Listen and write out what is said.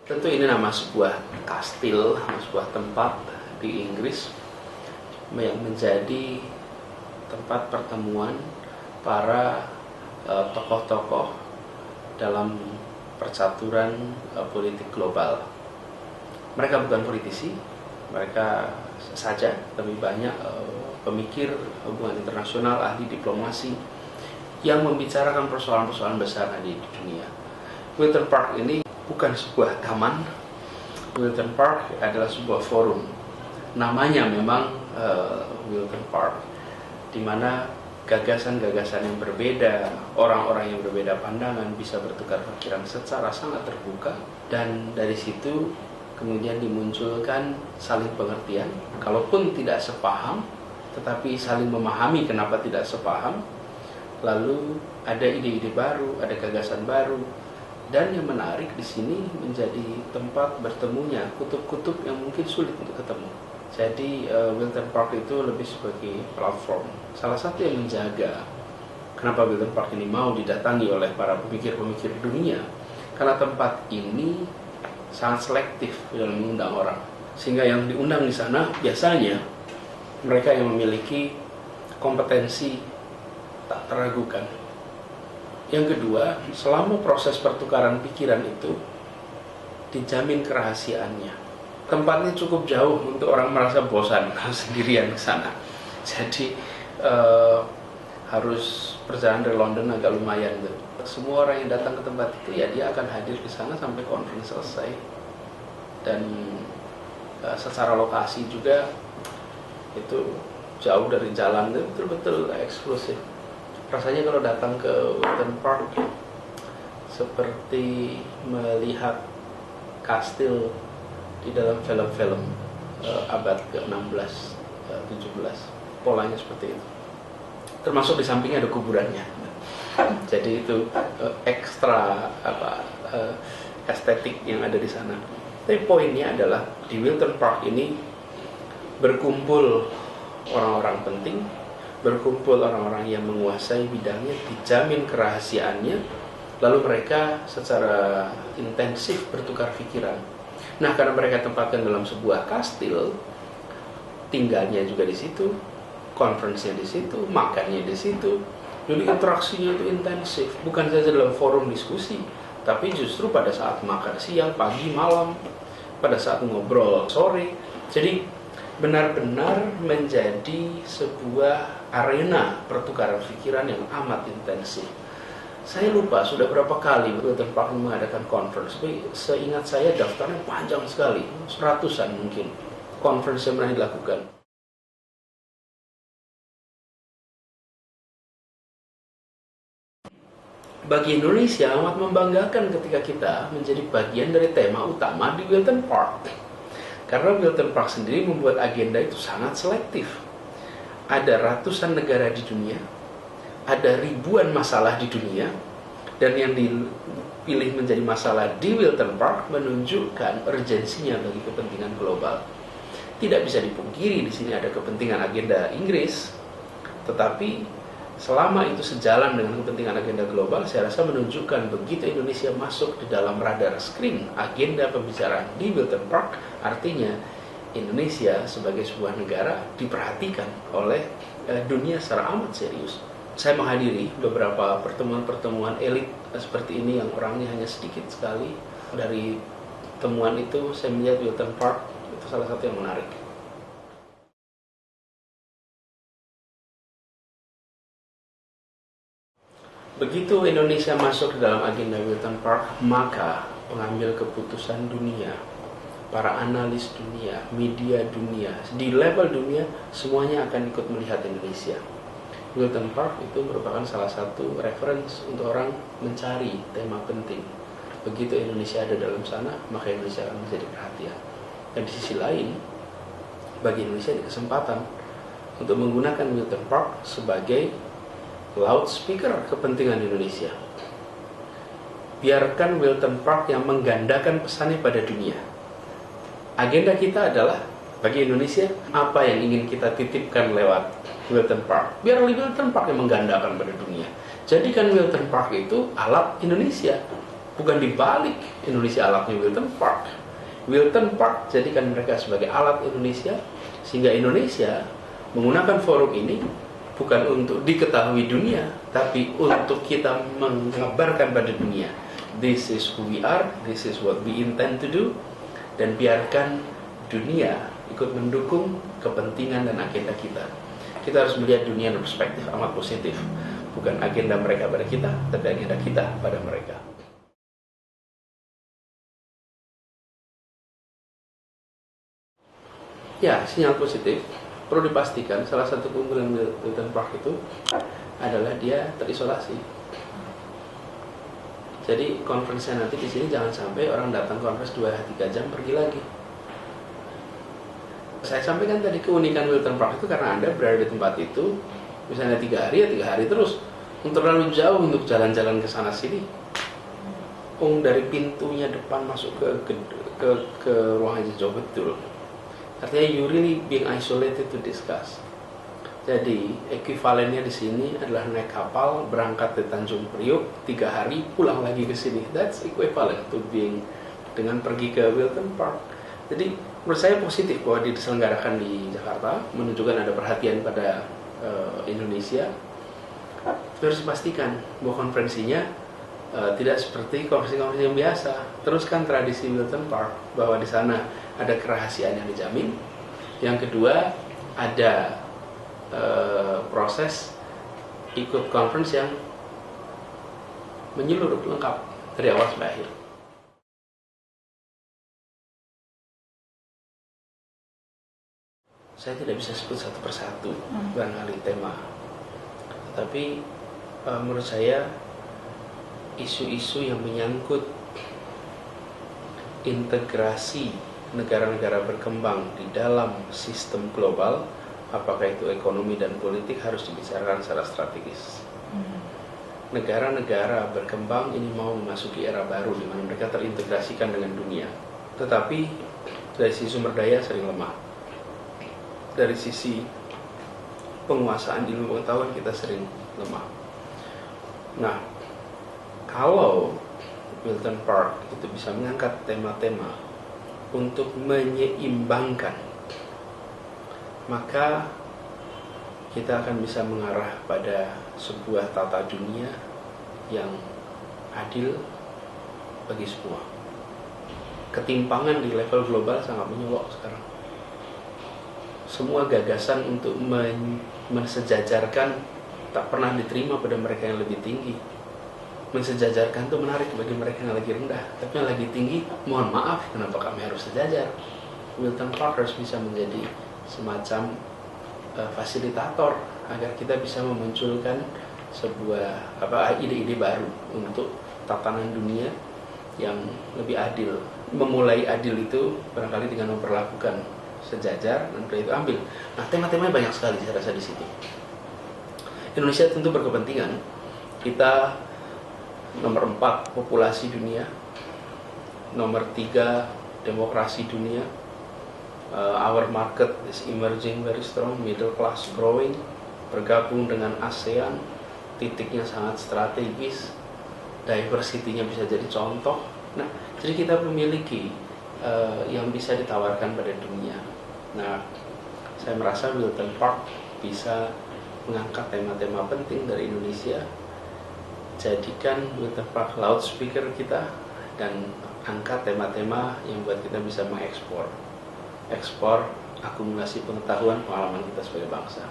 Tentu ini nama sebuah kastil, sebuah tempat di Inggris yang menjadi tempat pertemuan para tokoh-tokoh dalam percaturan politik global. Mereka bukan politisi, mereka saja lebih banyak pemikir hubungan internasional, ahli diplomasi yang membicarakan persoalan-persoalan besar di dunia. Wilton Park ini bukan sebuah taman. Wilton Park adalah sebuah forum. Namanya memang Wilton Park, di mana gagasan-gagasan yang berbeda, orang-orang yang berbeda pandangan bisa bertukar pikiran secara sangat terbuka, dan dari situ kemudian dimunculkan saling pengertian. Kalaupun tidak sepaham, tetapi saling memahami kenapa tidak sepaham. Lalu ada ide-ide baru, ada gagasan baru. Dan yang menarik di sini menjadi tempat bertemunya kutub-kutub yang mungkin sulit untuk ketemu. Jadi Wilton Park itu lebih sebagai platform. Salah satu yang menjaga kenapa Wilton Park ini mau didatangi oleh para pemikir-pemikir dunia, karena tempat ini sangat selektif dalam mengundang orang. Sehingga yang diundang di sana biasanya mereka yang memiliki kompetensi tak teragukan. Yang kedua, selama proses pertukaran pikiran itu dijamin kerahasiaannya. Tempatnya cukup jauh untuk orang merasa bosan kalau sendirian ke sana. Jadi harus perjalanan dari London agak lumayan tuh. Semua orang yang datang ke tempat itu ya dia akan hadir di sana sampai conference selesai. Dan secara lokasi juga itu jauh dari jalan, itu betul-betul eksklusif. Rasanya kalau datang ke Wilton Park seperti melihat kastil di dalam film-film abad ke-16, 17. Polanya seperti itu. Termasuk di sampingnya ada kuburannya. Jadi itu ekstra estetik yang ada di sana. Tapi poinnya adalah di Wilton Park ini berkumpul orang-orang penting, berkumpul orang-orang yang menguasai bidangnya, dijamin kerahasiaannya, lalu mereka secara intensif bertukar pikiran. Nah, karena mereka tempatkan dalam sebuah kastil, tinggalnya juga di situ, conference-nya di situ, makannya di situ, jadi interaksinya itu intensif, bukan saja dalam forum diskusi, tapi justru pada saat makan siang, pagi, malam, pada saat ngobrol sore. Jadi benar-benar menjadi sebuah arena pertukaran pikiran yang amat intensif. Saya lupa sudah berapa kali Wilton Park mengadakan conference, tapi seingat saya daftarnya panjang sekali, seratusan mungkin conference yang pernah dilakukan. Bagi Indonesia amat membanggakan ketika kita menjadi bagian dari tema utama di Wilton Park. Karena Wilton Park sendiri membuat agenda itu sangat selektif. Ada ratusan negara di dunia, ada ribuan masalah di dunia, dan yang dipilih menjadi masalah di Wilton Park menunjukkan urgensinya bagi kepentingan global. Tidak bisa dipungkiri di sini ada kepentingan agenda Inggris, tetapi selama itu sejalan dengan kepentingan agenda global, saya rasa menunjukkan begitu Indonesia masuk di dalam radar screen agenda pembicaraan di Wilton Park, artinya Indonesia sebagai sebuah negara diperhatikan oleh dunia secara amat serius. Saya menghadiri beberapa pertemuan-pertemuan elit seperti ini yang orangnya hanya sedikit sekali. Dari temuan itu saya melihat Wilton Park itu salah satu yang menarik. Begitu Indonesia masuk ke dalam agenda Wilton Park, maka pengambil keputusan dunia, para analis dunia, media dunia, di level dunia, semuanya akan ikut melihat Indonesia. Wilton Park itu merupakan salah satu reference untuk orang mencari tema penting. Begitu Indonesia ada dalam sana, maka Indonesia akan menjadi perhatian. Dan di sisi lain, bagi Indonesia ada kesempatan untuk menggunakan Wilton Park sebagai loudspeaker kepentingan Indonesia. Biarkan Wilton Park yang menggandakan pesannya pada dunia. Agenda kita adalah bagi Indonesia apa yang ingin kita titipkan lewat Wilton Park. Biar Wilton Park yang menggandakan pada dunia. Jadikan Wilton Park itu alat Indonesia bukan dibalik Indonesia alatnya Wilton Park. Wilton Park jadikan mereka sebagai alat Indonesia, sehingga Indonesia menggunakan forum ini bukan untuk diketahui dunia, tapi untuk kita mengabarkan pada dunia, this is who we are, this is what we intend to do, dan biarkan dunia ikut mendukung kepentingan dan agenda kita. Kita harus melihat dunia dari perspektif amat positif, bukan agenda mereka pada kita, tapi agenda kita pada mereka. Ya, sinyal positif perlu dipastikan. Salah satu keunggulan Wilton Park itu adalah dia terisolasi. Jadi konferensinya nanti di sini jangan sampai orang datang konferensi 2-3 jam pergi lagi. Saya sampaikan tadi keunikan Wilton Park itu karena Anda berada di tempat itu, misalnya 3 hari ya 3 hari terus. Untuk terlalu jauh untuk jalan-jalan ke sana sini. Dari pintunya depan masuk ke ruangan jauh betul. Artinya you really being isolated to discuss. Jadi ekuivalennya di sini adalah naik kapal berangkat dari Tanjung Priok 3 hari pulang lagi ke sini. That's equivalent to being dengan pergi ke Wilton Park. Jadi menurut saya positif bahwa diselenggarakan di Jakarta, menunjukkan ada perhatian pada Indonesia. Harus dipastikan bahwa konferensinya tidak seperti konferensi-konferensi yang biasa. Teruskan tradisi Wilton Park bahwa di sana ada kerahasiaan yang dijamin. Yang kedua, ada proses ikut conference yang menyeluruh lengkap dari awal sampai akhir. Saya tidak bisa sebut satu persatu barangkali tema, tapi menurut saya isu-isu yang menyangkut integrasi negara-negara berkembang di dalam sistem global, apakah itu ekonomi dan politik, harus dibicarakan secara strategis. Negara-negara berkembang ini mau memasuki era baru di mana mereka terintegrasikan dengan dunia. Tetapi dari sisi sumber daya sering lemah. Dari sisi penguasaan ilmu pengetahuan kita sering lemah. Nah, kalau Wilton Park itu bisa mengangkat tema-tema untuk menyeimbangkan, maka kita akan bisa mengarah pada sebuah tata dunia yang adil bagi semua. Ketimpangan di level global sangat menyolok sekarang. Semua gagasan untuk mensejajarkan tak pernah diterima pada mereka yang lebih tinggi. Mensejajarkan itu menarik bagi mereka yang lagi rendah, tapi yang lagi tinggi, mohon maaf, kenapa kami harus sejajar? Wilton Park harus bisa menjadi semacam fasilitator agar kita bisa memunculkan sebuah ide-ide baru untuk tatanan dunia yang lebih adil. Memulai adil itu barangkali dengan memperlakukan sejajar dan itu ambil. Nah, tema-temanya banyak sekali saya rasa di situ. Indonesia tentu berkepentingan. Kita nomor 4 populasi dunia, nomor 3 demokrasi dunia. Our market is emerging very strong, middle class growing, bergabung dengan ASEAN, titiknya sangat strategis, diversity-nya bisa jadi contoh. Nah, jadi kita memiliki yang bisa ditawarkan pada dunia. Nah, saya merasa Wilton Park bisa mengangkat tema-tema penting dari Indonesia. Jadikan Wilton Park loudspeaker kita dan angkat tema-tema yang buat kita bisa mengekspor akumulasi pengetahuan pengalaman kita sebagai bangsa.